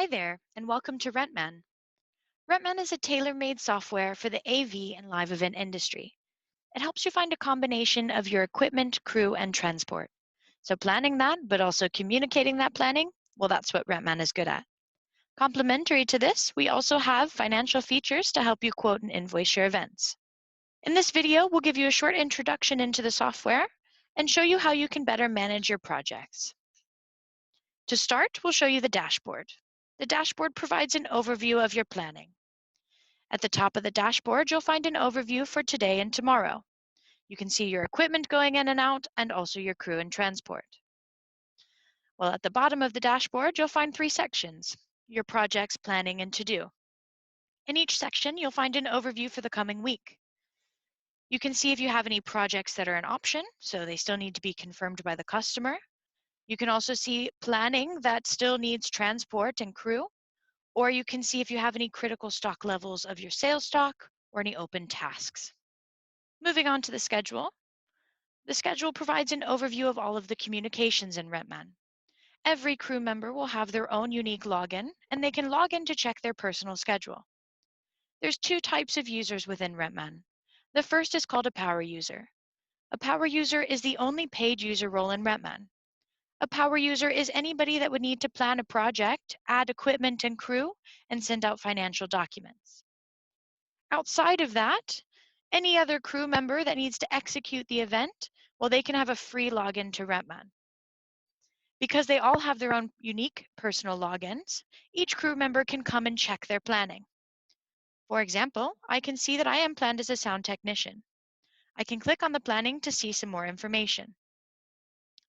Hi there, and welcome to Rentman. Rentman is a tailor-made software for the AV and live event industry. It helps you find a combination of your equipment, crew, and transport. So planning that, but also communicating that planning, well, that's what Rentman is good at. Complementary to this, we also have financial features to help you quote and invoice your events. In this video, we'll give you a short introduction into the software and show you how you can better manage your projects. To start, we'll show you the dashboard. The dashboard provides an overview of your planning. At the top of the dashboard, you'll find an overview for today and tomorrow. You can see your equipment going in and out and also your crew and transport. Well, at the bottom of the dashboard, you'll find three sections: your projects, planning, and to-do. In each section, you'll find an overview for the coming week. You can see if you have any projects that are an option, so they still need to be confirmed by the customer. You can also see planning that still needs transport and crew, or you can see if you have any critical stock levels of your sales stock or any open tasks. Moving on to the schedule provides an overview of all of the communications in Rentman. Every crew member will have their own unique login, and they can log in to check their personal schedule. There's two types of users within Rentman. The first is called a power user. A power user is the only paid user role in Rentman. A power user is anybody that would need to plan a project, add equipment and crew, and send out financial documents. Outside of that, any other crew member that needs to execute the event, well, they can have a free login to Rentman. Because they all have their own unique personal logins, each crew member can come and check their planning. For example, I can see that I am planned as a sound technician. I can click on the planning to see some more information.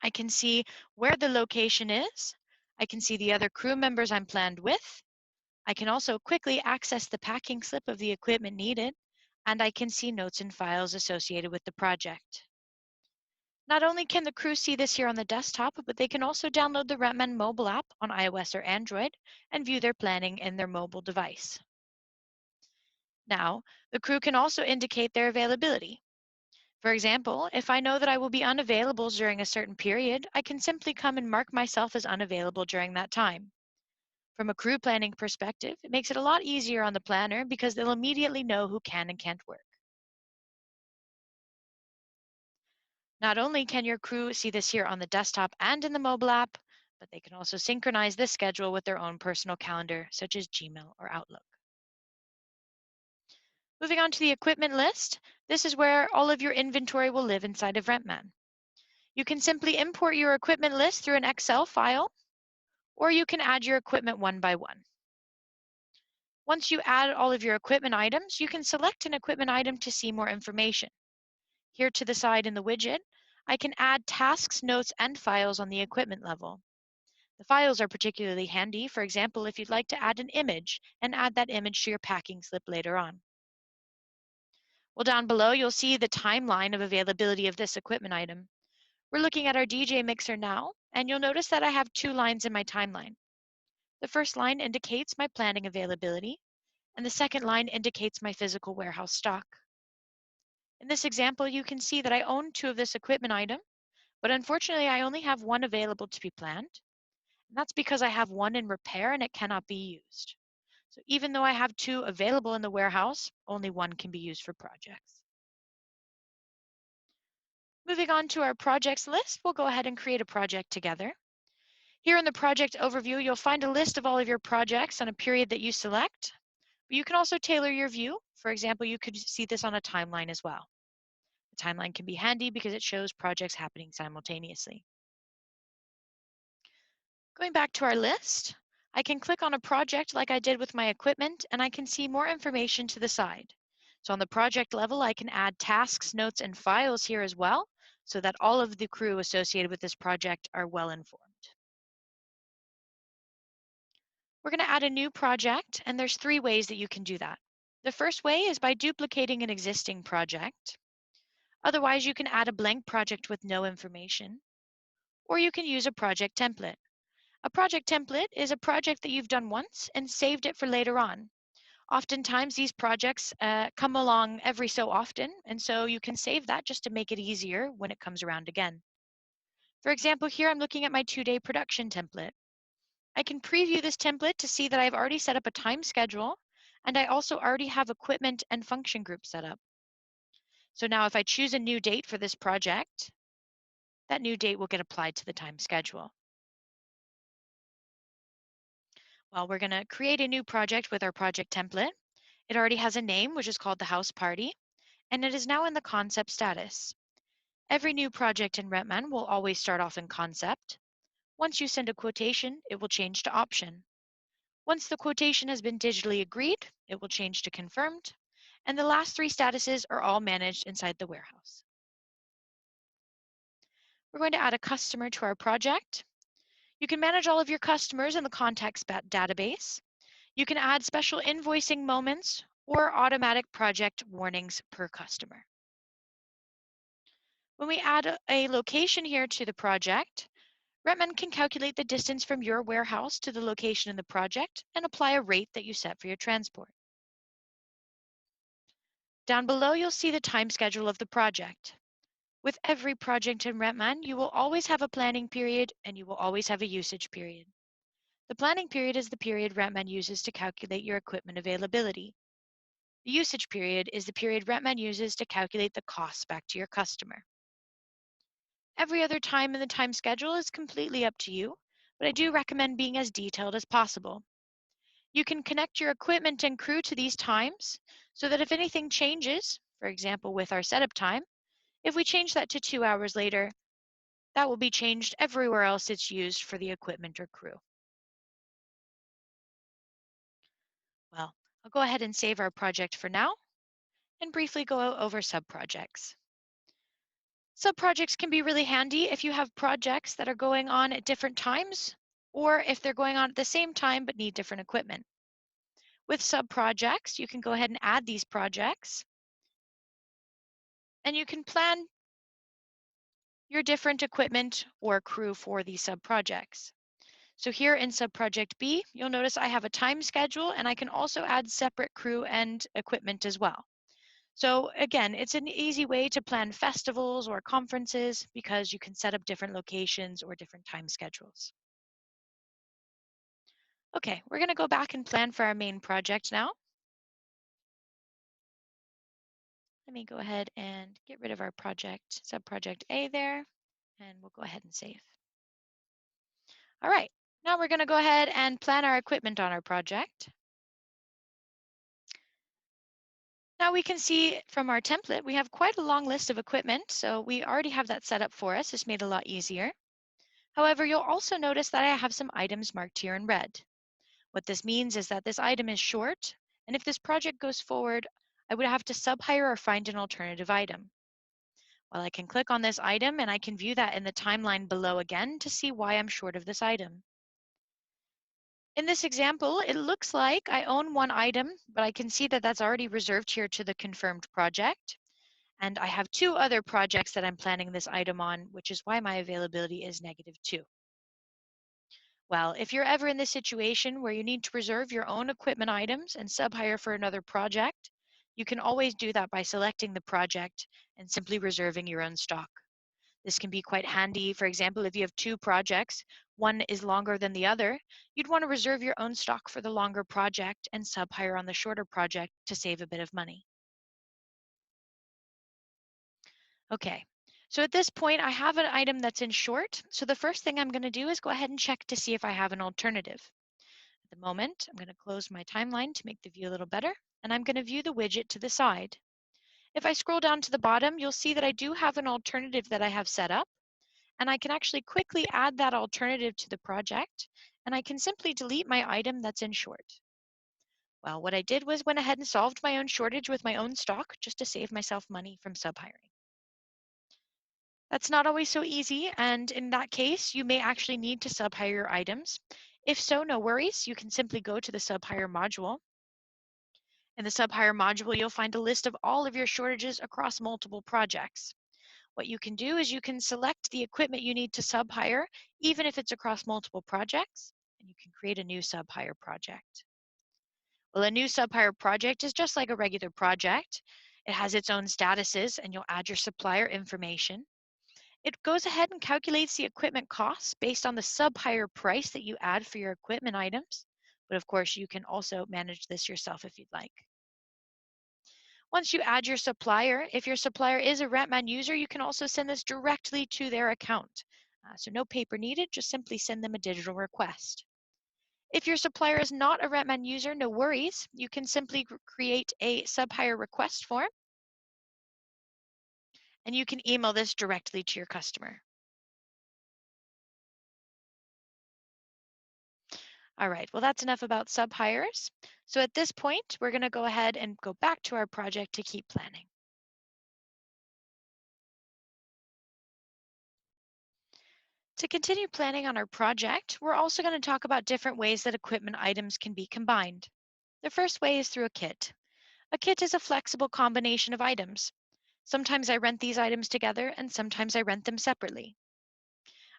I can see where the location is. I can see the other crew members I'm planned with. I can also quickly access the packing slip of the equipment needed, and I can see notes and files associated with the project. Not only can the crew see this here on the desktop, but they can also download the Rentman mobile app on iOS or Android and view their planning in their mobile device. Now, the crew can also indicate their availability. For example, if I know that I will be unavailable during a certain period, I can simply come and mark myself as unavailable during that time. From a crew planning perspective, it makes it a lot easier on the planner because they'll immediately know who can and can't work. Not only can your crew see this here on the desktop and in the mobile app, but they can also synchronize this schedule with their own personal calendar, such as Gmail or Outlook. Moving on to the equipment list, this is where all of your inventory will live inside of Rentman. You can simply import your equipment list through an Excel file, or you can add your equipment one by one. Once you add all of your equipment items, you can select an equipment item to see more information. Here to the side in the widget, I can add tasks, notes, and files on the equipment level. The files are particularly handy, for example, if you'd like to add an image and add that image to your packing slip later on. Well, down below, you'll see the timeline of availability of this equipment item. We're looking at our DJ mixer now, and you'll notice that I have two lines in my timeline. The first line indicates my planning availability, and the second line indicates my physical warehouse stock. In this example, you can see that I own two of this equipment item, but unfortunately I only have one available to be planned, and that's because I have one in repair and it cannot be used. So even though I have two available in the warehouse, only one can be used for projects. Moving on to our projects list, we'll go ahead and create a project together. Here in the project overview, you'll find a list of all of your projects on a period that you select, but you can also tailor your view. For example, you could see this on a timeline as well. The timeline can be handy because it shows projects happening simultaneously. Going back to our list, I can click on a project like I did with my equipment, and I can see more information to the side. So on the project level, I can add tasks, notes, and files here as well, so that all of the crew associated with this project are well informed. We're going to add a new project, and there's three ways that you can do that. The first way is by duplicating an existing project. Otherwise, you can add a blank project with no information, or you can use a project template. A project template is a project that you've done once and saved it for later on. Oftentimes, these projects come along every so often, and so you can save that just to make it easier when it comes around again. For example, here I'm looking at my 2-day production template. I can preview this template to see that I've already set up a time schedule, and I also already have equipment and function groups set up. So now if I choose a new date for this project, that new date will get applied to the time schedule. Well, we're going to create a new project with our project template. It already has a name, which is called the house party, and it is now in the concept status. Every new project in Rentman will always start off in concept. Once you send a quotation, it will change to option. Once the quotation has been digitally agreed, it will change to confirmed, and the last three statuses are all managed inside the warehouse. We're going to add a customer to our project. You can manage all of your customers in the contacts database. You can add special invoicing moments or automatic project warnings per customer. When we add a location here to the project, Rentman can calculate the distance from your warehouse to the location in the project and apply a rate that you set for your transport. Down below, you'll see the time schedule of the project. With every project in Rentman, you will always have a planning period and you will always have a usage period. The planning period is the period Rentman uses to calculate your equipment availability. The usage period is the period Rentman uses to calculate the costs back to your customer. Every other time in the time schedule is completely up to you, but I do recommend being as detailed as possible. You can connect your equipment and crew to these times so that if anything changes, for example with our setup time, if we change that to 2 hours later, that will be changed everywhere else it's used for the equipment or crew. Well, I'll go ahead and save our project for now and briefly go over subprojects. Subprojects can be really handy if you have projects that are going on at different times or if they're going on at the same time but need different equipment. With subprojects, you can go ahead and add these projects and you can plan your different equipment or crew for these subprojects. So here in subproject B, you'll notice I have a time schedule and I can also add separate crew and equipment as well. So again, it's an easy way to plan festivals or conferences because you can set up different locations or different time schedules. Okay, we're going to go back and plan for our main project now. Let me go ahead and get rid of our project, subproject A there, and we'll go ahead and save. All right, now we're going to go ahead and plan our equipment on our project. Now we can see from our template, we have quite a long list of equipment, so we already have that set up for us. It's made it a lot easier. However, you'll also notice that I have some items marked here in red. What this means is that this item is short, and if this project goes forward, I would have to sub-hire or find an alternative item. Well, I can click on this item and I can view that in the timeline below again to see why I'm short of this item. In this example, it looks like I own one item, but I can see that that's already reserved here to the confirmed project. And I have two other projects that I'm planning this item on, which is why my availability is -2. Well, if you're ever in this situation where you need to reserve your own equipment items and sub-hire for another project, you can always do that by selecting the project and simply reserving your own stock. This can be quite handy. For example, if you have two projects, one is longer than the other, you'd want to reserve your own stock for the longer project and sub-hire on the shorter project to save a bit of money. Okay, so at this point, I have an item that's in short. So the first thing I'm going to do is go ahead and check to see if I have an alternative. At the moment, I'm going to close my timeline to make the view a little better, and I'm going to view the widget to the side. If I scroll down to the bottom, you'll see that I do have an alternative that I have set up, and I can actually quickly add that alternative to the project, and I can simply delete my item that's in short. Well, what I did was went ahead and solved my own shortage with my own stock just to save myself money from sub-hiring. That's not always so easy, and in that case, you may actually need to sub-hire your items. If so, no worries. You can simply go to the sub-hire module. In the sub-hire module, you'll find a list of all of your shortages across multiple projects. What you can do is you can select the equipment you need to sub-hire, even if it's across multiple projects, and you can create a new sub-hire project. Well, a new sub-hire project is just like a regular project. It has its own statuses, and you'll add your supplier information. It goes ahead and calculates the equipment costs based on the sub-hire price that you add for your equipment items. But of course, you can also manage this yourself if you'd like. Once you add your supplier, if your supplier is a Rentman user, you can also send this directly to their account. So no paper needed, just simply send them a digital request. If your supplier is not a Rentman user, no worries. You can simply create a sub-hire request form, and you can email this directly to your customer. All right, well, that's enough about sub-hires. So at this point, we're going to go ahead and go back to our project to keep planning. To continue planning on our project, we're also going to talk about different ways that equipment items can be combined. The first way is through a kit. A kit is a flexible combination of items. Sometimes I rent these items together and sometimes I rent them separately.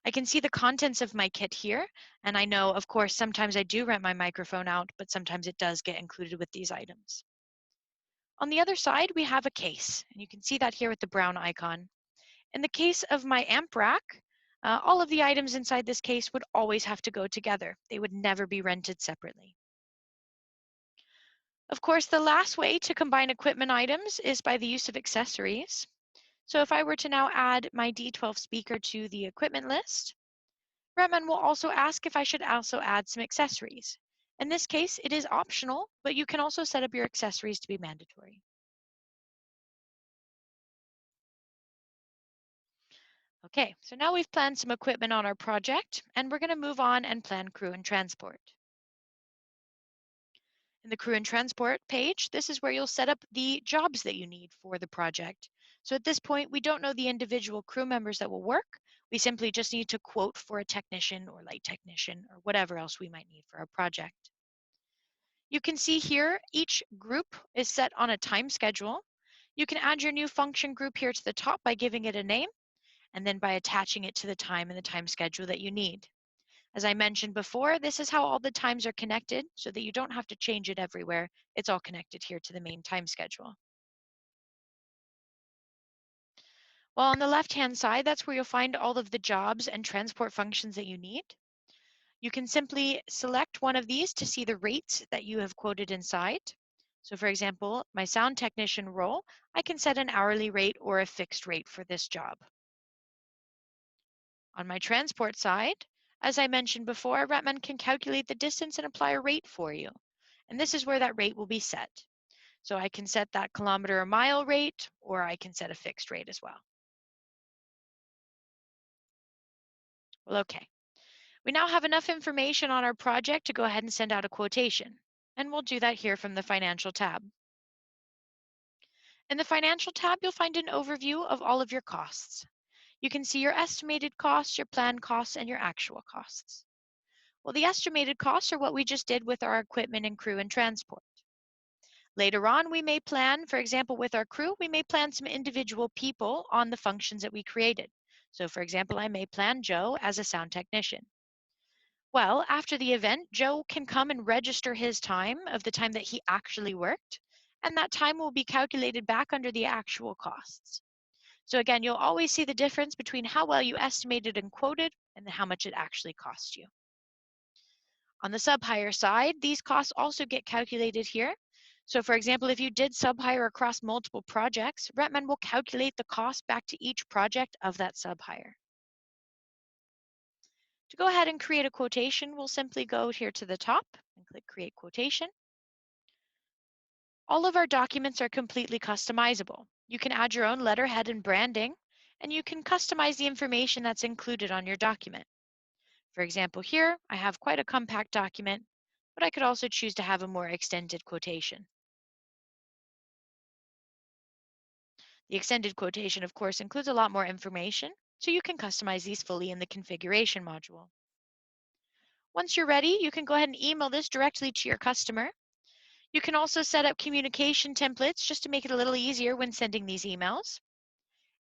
I can see the contents of my kit here, and I know, of course, sometimes I do rent my microphone out, but sometimes it does get included with these items. On the other side, we have a case, and you can see that here with the brown icon. In the case of my amp rack, all of the items inside this case would always have to go together. They would never be rented separately. Of course, the last way to combine equipment items is by the use of accessories. So if I were to now add my D12 speaker to the equipment list, Rentman will also ask if I should also add some accessories. In this case, it is optional, but you can also set up your accessories to be mandatory. Okay, so now we've planned some equipment on our project, and we're going to move on and plan crew and transport. In the crew and transport page, this is where you'll set up the jobs that you need for the project. So at this point, we don't know the individual crew members that will work. We simply just need to quote for a technician or light technician or whatever else we might need for our project. You can see here, each group is set on a time schedule. You can add your new function group here to the top by giving it a name and then by attaching it to the time and the time schedule that you need. As I mentioned before, this is how all the times are connected so that you don't have to change it everywhere. It's all connected here to the main time schedule. Well, on the left-hand side, that's where you'll find all of the jobs and transport functions that you need. You can simply select one of these to see the rates that you have quoted inside. So for example, my sound technician role, I can set an hourly rate or a fixed rate for this job. On my transport side, as I mentioned before, Rentman can calculate the distance and apply a rate for you. And this is where that rate will be set. So I can set that kilometer or mile rate, or I can set a fixed rate as well. Well, okay. We now have enough information on our project to go ahead and send out a quotation. And we'll do that here from the Financial tab. In the Financial tab, you'll find an overview of all of your costs. You can see your estimated costs, your planned costs, and your actual costs. Well, the estimated costs are what we just did with our equipment and crew and transport. Later on, we may plan, for example, with our crew, we may plan some individual people on the functions that we created. So for example, I may plan Joe as a sound technician. Well, after the event, Joe can come and register his time of the time that he actually worked, and that time will be calculated back under the actual costs. So again, you'll always see the difference between how well you estimated and quoted and how much it actually cost you. On the sub-hire side, these costs also get calculated here. So for example, if you did sub-hire across multiple projects, Rentman will calculate the cost back to each project of that sub-hire. To go ahead and create a quotation, we'll simply go here to the top and click Create Quotation. All of our documents are completely customizable. You can add your own letterhead and branding, and you can customize the information that's included on your document. For example, here I have quite a compact document, but I could also choose to have a more extended quotation. The extended quotation, of course, includes a lot more information, so you can customize these fully in the configuration module. Once you're ready, you can go ahead and email this directly to your customer. You can also set up communication templates just to make it a little easier when sending these emails.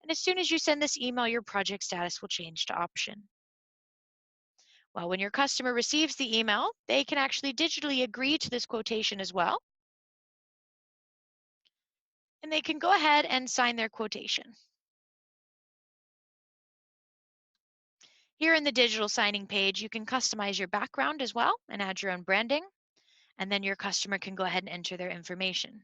And as soon as you send this email, your project status will change to option. Well, when your customer receives the email, they can actually digitally agree to this quotation as well. And they can go ahead and sign their quotation. Here in the digital signing page, you can customize your background as well and add your own branding, and then your customer can go ahead and enter their information.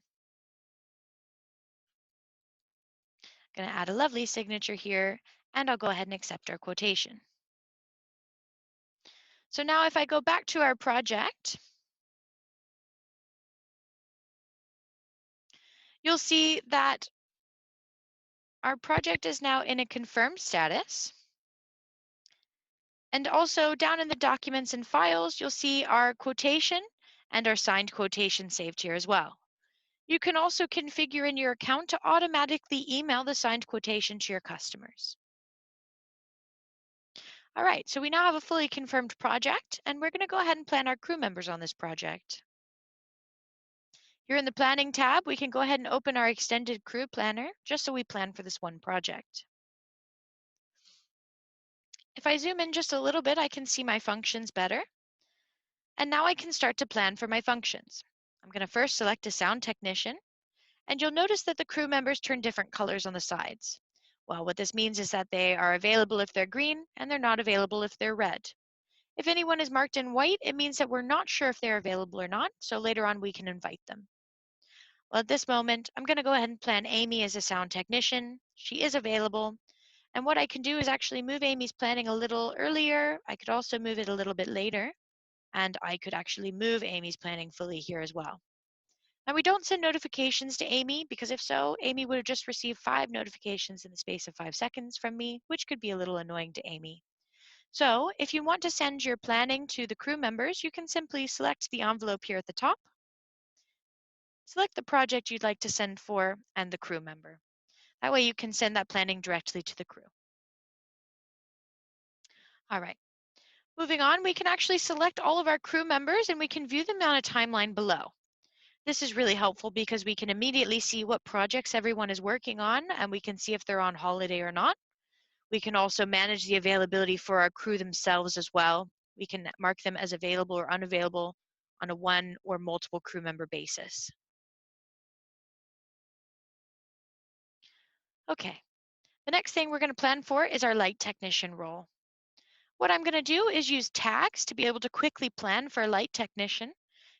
I'm going to add a lovely signature here, and I'll go ahead and accept our quotation. So now if I go back to our project, you'll see that our project is now in a confirmed status. And also down in the documents and files, you'll see our quotation and our signed quotation saved here as well. You can also configure in your account to automatically email the signed quotation to your customers. All right, so we now have a fully confirmed project, and we're going to go ahead and plan our crew members on this project. Here in the Planning tab, we can go ahead and open our extended crew planner, just so we plan for this one project. If I zoom in just a little bit, I can see my functions better. And now I can start to plan for my functions. I'm going to first select a sound technician, and you'll notice that the crew members turn different colors on the sides. Well, what this means is that they are available if they're green, and they're not available if they're red. If anyone is marked in white, it means that we're not sure if they're available or not, so later on we can invite them. Well, at this moment, I'm going to go ahead and plan Amy as a sound technician. She is available, and what I can do is actually move Amy's planning a little earlier. I could also move it a little bit later, and I could actually move Amy's planning fully here as well. Now we don't send notifications to Amy, because if so, Amy would have just received 5 notifications in the space of 5 seconds from me, which could be a little annoying to Amy. So if you want to send your planning to the crew members, you can simply select the envelope here at the top, select the project you'd like to send for, and the crew member. That way you can send that planning directly to the crew. All right. Moving on, we can actually select all of our crew members and we can view them on a timeline below. This is really helpful because we can immediately see what projects everyone is working on, and we can see if they're on holiday or not. We can also manage the availability for our crew themselves as well. We can mark them as available or unavailable on a one or multiple crew member basis. Okay, the next thing we're going to plan for is our light technician role. What I'm going to do is use tags to be able to quickly plan for a light technician.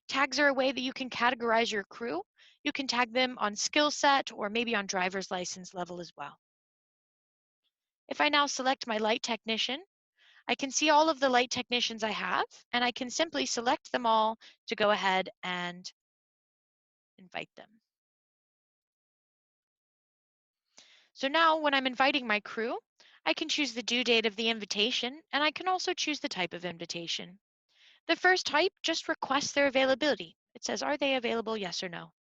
Tags are a way that you can categorize your crew. You can tag them on skill set or maybe on driver's license level as well. If I now select my light technician, I can see all of the light technicians I have, and I can simply select them all to go ahead and invite them. So now when I'm inviting my crew, I can choose the due date of the invitation, and I can also choose the type of invitation. The first type just requests their availability. It says, are they available, yes or no?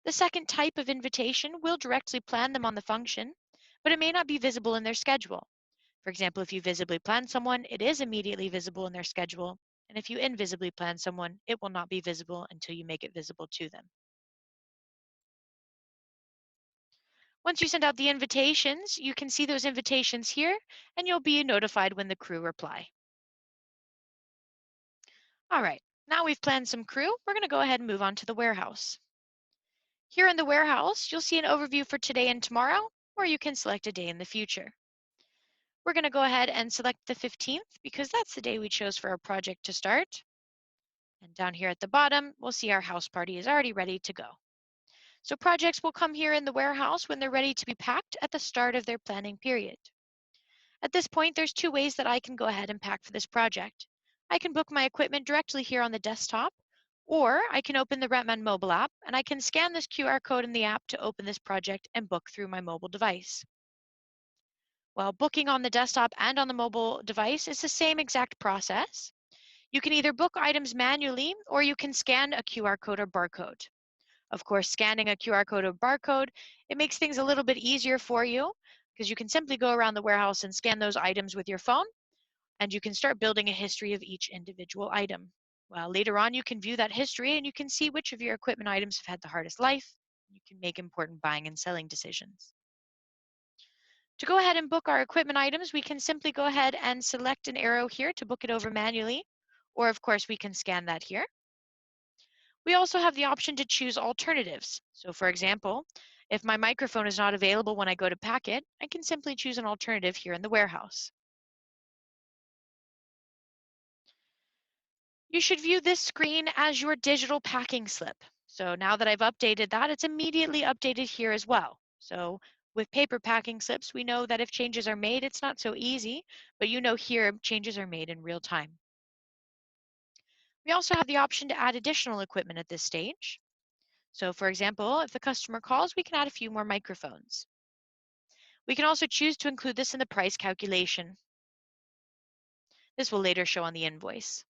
The second type of invitation will directly plan them on the function, but it may not be visible in their schedule. For example, if you visibly plan someone, it is immediately visible in their schedule. And if you invisibly plan someone, it will not be visible until you make it visible to them. Once you send out the invitations, you can see those invitations here, and you'll be notified when the crew reply. All right, now we've planned some crew, we're going to go ahead and move on to the warehouse. Here in the warehouse, you'll see an overview for today and tomorrow, or you can select a day in the future. We're going to go ahead and select the 15th because that's the day we chose for our project to start. And down here at the bottom, we'll see our house party is already ready to go. So projects will come here in the warehouse when they're ready to be packed at the start of their planning period. At this point, there's 2 ways that I can go ahead and pack for this project. I can book my equipment directly here on the desktop, or I can open the Rentman mobile app and I can scan this QR code in the app to open this project and book through my mobile device. Well, booking on the desktop and on the mobile device is the same exact process. You can either book items manually or you can scan a QR code or barcode. Of course, scanning a QR code or barcode, it makes things a little bit easier for you because you can simply go around the warehouse and scan those items with your phone, and you can start building a history of each individual item. Well, later on, you can view that history and you can see which of your equipment items have had the hardest life. You can make important buying and selling decisions. To go ahead and book our equipment items, we can simply go ahead and select an arrow here to book it over manually, or of course we can scan that here. We also have the option to choose alternatives. So for example, if my microphone is not available when I go to pack it, I can simply choose an alternative here in the warehouse. You should view this screen as your digital packing slip. So now that I've updated that, it's immediately updated here as well. So with paper packing slips, we know that if changes are made, it's not so easy, but you know here changes are made in real time. We also have the option to add additional equipment at this stage. So for example, if the customer calls, we can add a few more microphones. We can also choose to include this in the price calculation. This will later show on the invoice.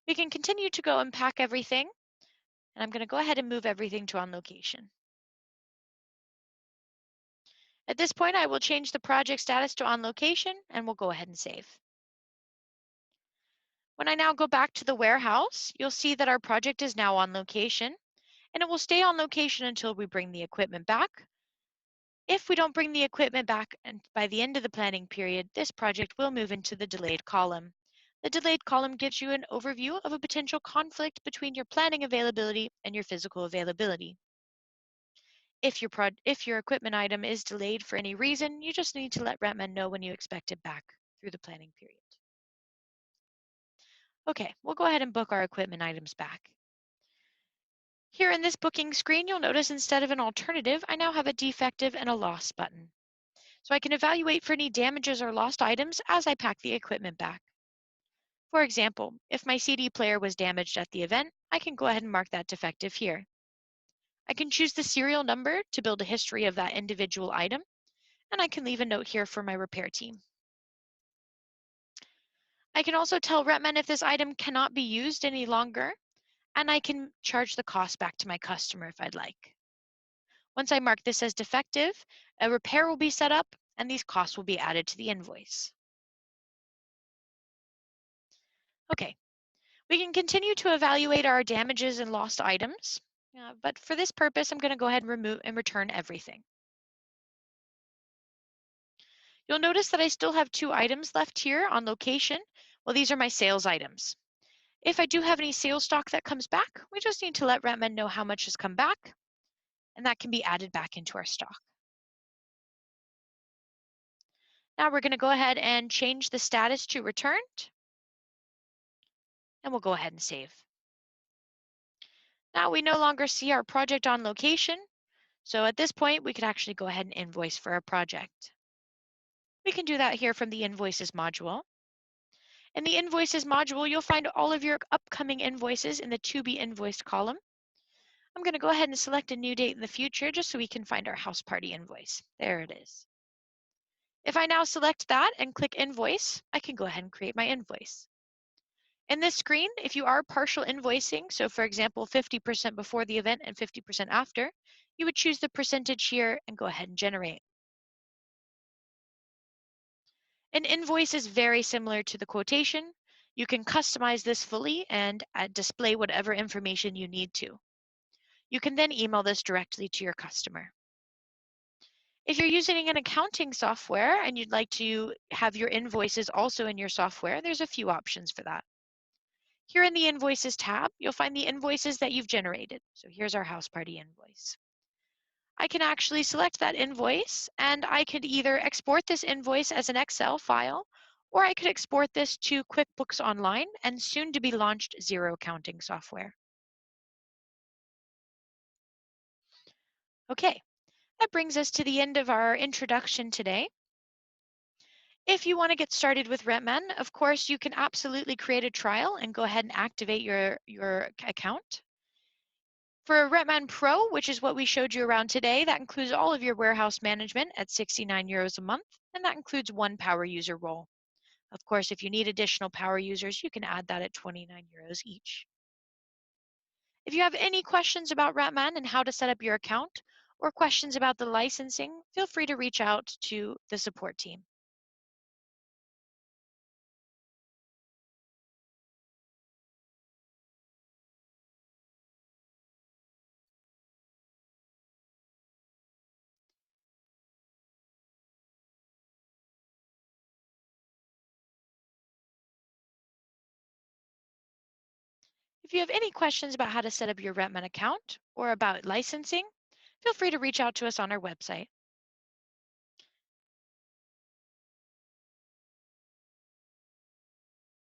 We can continue to go and pack everything, and I'm going to go ahead and move everything to on location. At this point, I will change the project status to on location, and we'll go ahead and save. When I now go back to the warehouse, you'll see that our project is now on location, and it will stay on location until we bring the equipment back. If we don't bring the equipment back and by the end of the planning period, this project will move into the delayed column. The delayed column gives you an overview of a potential conflict between your planning availability and your physical availability. If your equipment item is delayed for any reason, you just need to let Rentman know when you expect it back through the planning period. Okay, we'll go ahead and book our equipment items back. Here in this booking screen, you'll notice instead of an alternative, I now have a defective and a loss button. So I can evaluate for any damages or lost items as I pack the equipment back. For example, if my CD player was damaged at the event, I can go ahead and mark that defective here. I can choose the serial number to build a history of that individual item, and I can leave a note here for my repair team. I can also tell Rentman if this item cannot be used any longer, and I can charge the cost back to my customer if I'd like. Once I mark this as defective, a repair will be set up, and these costs will be added to the invoice. Okay, we can continue to evaluate our damages and lost items, but for this purpose, I'm going to go ahead and remove and return everything. You'll notice that I still have 2 items left here on location. Well, these are my sales items. If I do have any sales stock that comes back, we just need to let Rentman know how much has come back, and that can be added back into our stock. Now we're going to go ahead and change the status to returned, and we'll go ahead and save. Now we no longer see our project on location, so at this point we could actually go ahead and invoice for our project. We can do that here from the Invoices module. In the Invoices module, you'll find all of your upcoming invoices in the To Be Invoiced column. I'm going to go ahead and select a new date in the future just so we can find our house party invoice. There it is. If I now select that and click Invoice, I can go ahead and create my invoice. In this screen, if you are partial invoicing, so for example, 50% before the event and 50% after, you would choose the percentage here and go ahead and generate. An invoice is very similar to the quotation. You can customize this fully and display whatever information you need to. You can then email this directly to your customer. If you're using an accounting software and you'd like to have your invoices also in your software, there's a few options for that. Here in the Invoices tab, you'll find the invoices that you've generated. So here's our house party invoice. I can actually select that invoice, and I could either export this invoice as an Excel file, or I could export this to QuickBooks Online and soon to be launched Xero accounting software. Okay, that brings us to the end of our introduction today. If you want to get started with Rentman, of course, you can absolutely create a trial and go ahead and activate your account. For Rentman Pro, which is what we showed you around today, that includes all of your warehouse management at 69 euros a month, and that includes 1 power user role. Of course, if you need additional power users, you can add that at 29 euros each. If you have any questions about Rentman and how to set up your account, or questions about the licensing, feel free to reach out to the support team. If you have any questions about how to set up your Rentman account or about licensing, feel free to reach out to us on our website.